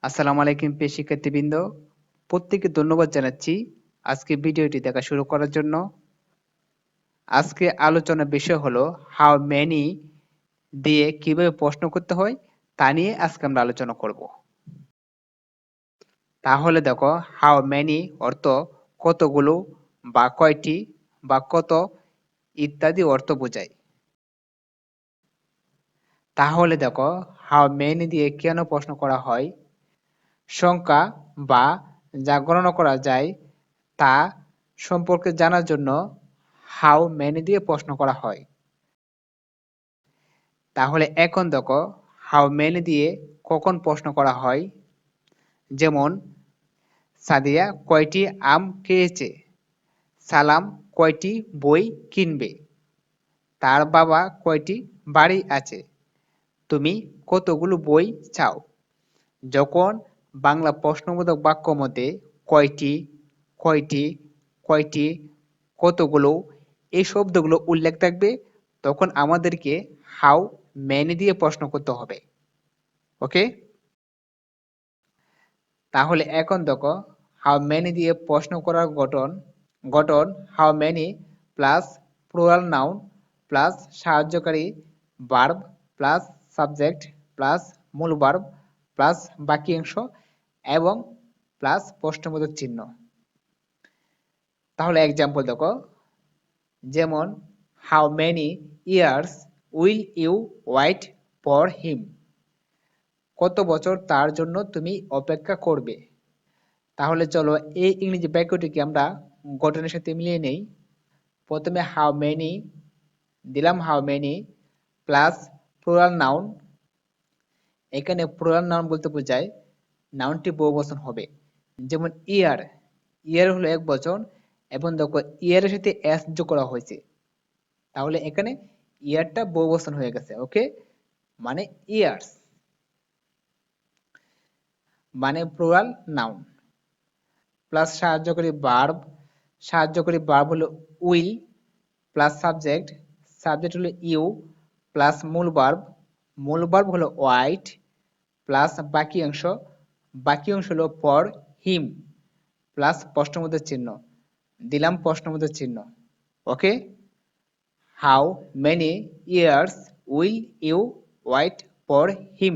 আসসালামু আলাইকুম প্রিয় শিক্ষার্থীবৃন্দ, প্রত্যেককে ধন্যবাদ জানাচ্ছি আজকে ভিডিওটি দেখা শুরু করার জন্য। আজকে আলোচনার বিষয় হলো হাউ মেনি দিয়ে কিভাবে প্রশ্ন করতে হয় তা নিয়ে আজকে আমরা আলোচনা করব। তাহলে দেখো, হাউ মেনি অর্থ কতগুলো বা কয়টি বা কত ইত্যাদি অর্থ বোঝায়। তাহলে দেখো, হাউ মেনি দিয়ে কেন প্রশ্ন করা হয়? সংখ্যা বা যা গণনা করা যায় তা সম্পর্কে জানার জন্য হাউ মেনি দিয়ে প্রশ্ন করা হয়। তাহলে এখন দেখো, হাউ মেনি দিয়ে কখন প্রশ্ন করা হয়। যেমন, সাদিয়া কয়টি আম খেয়েছে, সালাম কয়টি বই কিনবে, তার বাবা কয়টি বাড়ি আছে, তুমি কতগুলো বই চাও। যখন বাংলা প্রশ্নবোধক বাক্য মধ্যে কয়টি, কয়টি, কয়টি, কতগুলো এই শব্দগুলো উল্লেখ থাকবে, তখন আমাদেরকে হাউ মেনি দিয়ে প্রশ্ন করতে হবে। ওকে, তাহলে এখন দেখো, হাউ মেনি দিয়ে প্রশ্ন করার গঠন। How many plus plural noun plus সাহায্যকারী ভার্ব প্লাস সাবজেক্ট প্লাস মূল ভার্ব প্লাস বাক্যাংশ এবং প্লাস প্রশ্নবোধক চিহ্ন। তাহলে এক্সাম্পল দেখো, যেমন, how many years will you wait for him, কত বছর তার জন্য তুমি অপেক্ষা করবে। তাহলে চলো এই ইংরেজি বাক্যটিকে আমরা গঠনের সাথে মিলিয়ে নেই। প্রথমে হাউ মেনি দিলাম, how many plus plural noun. এখানে প্লুরাল নাউন বলতে বোঝায় নাউনটি বহুবচন হবে। যেমন ইয়ার, ইয়ার হলো এক বচন এবং দেখো ইয়ারের সাথে এস যোগ করা হয়েছে, তাহলে এখানে ইয়ারটা বহুবচন হয়ে গেছে। ওকে, মানে ইয়ার্স মানে প্লুরাল নাউন প্লাস সাহায্যকারী ভার্ব হলো উইল প্লাস সাবজেক্ট হলো ইউ প্লাস মূল ভার্ব হলো ওয়াইট প্লাস বাকি অংশ হলো ফর হিম প্লাস প্রশ্নবোধক চিহ্ন, দিলাম প্রশ্নবোধক চিহ্ন। Okay, how many years will you wait for him,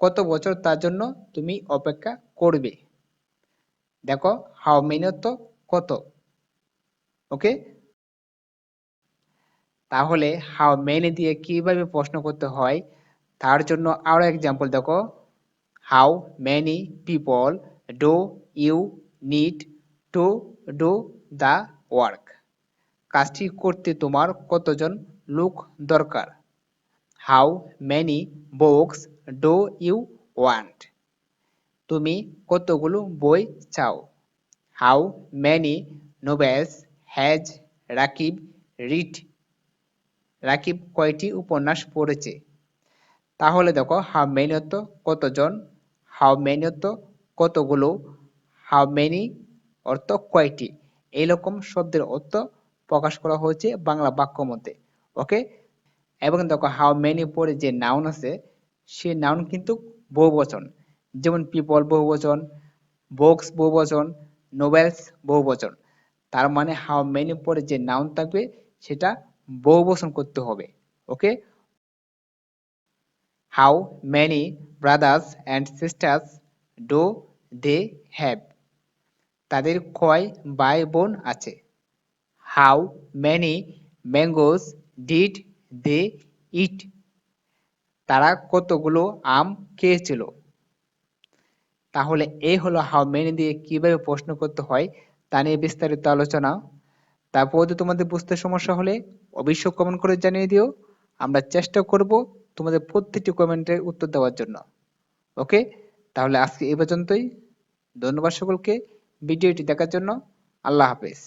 কত বছর তার জন্য তুমি অপেক্ষা করবে। দেখো, হাউ মেনি অর্থ কত। ওকে, তাহলে হাউ মেনি দিয়ে কিভাবে প্রশ্ন করতে হয় তার জন্য আরো এক্সাম্পল দেখো, how many people do you need to do the work, কাজটি করতে তোমার কতজন লোক দরকার। How many books do you want, তুমি কতগুলো বই চাও। How many novels has Rakib read, Rakib কয়টি উপন্যাস পড়েছে। তাহলে দেখো, হাউ মেনি অর্থ কতজন, হাউ মেনি অর্থ কতগুলো, হাউ মেনি অর্থ কয়টি, এইরকম শব্দের অর্থ প্রকাশ করা হয়েছে বাংলা বাক্য মধ্যে। ওকে, এবং দেখো হাউ মেনি পরে যে নাউন আছে সে নাউন কিন্তু বহুবচন। যেমন পিপল বহুবচন, বুকস বহুবচন, নোবেলস বহুবচন। তার মানে হাউ মেনি পরে যে নাউন থাকবে সেটা বহুবচন করতে হবে। Okay, how many brothers and sisters do they have, তাদের কয় ভাই বোন আছে। How many mangoes did they eat, তারা কতগুলো আম খেয়েছিল। তাহলে এই হলো হাউ মেনি দিয়ে কিভাবে প্রশ্ন করতে হয় তা নিয়ে বিস্তারিত আলোচনা। তারপর যদি তোমাদের বুঝতে সমস্যা হলে অবশ্যই কমেন্ট করে জানিয়ে দিও, আমরা চেষ্টা করব তোমাদের প্রত্যেকটি কমেন্টের উত্তর দেওয়ার জন্য। ওকে, তাহলে আজকে এই পর্যন্তই। ধন্যবাদ সকলকে ভিডিওটি দেখার জন্য। আল্লাহ হাফেজ।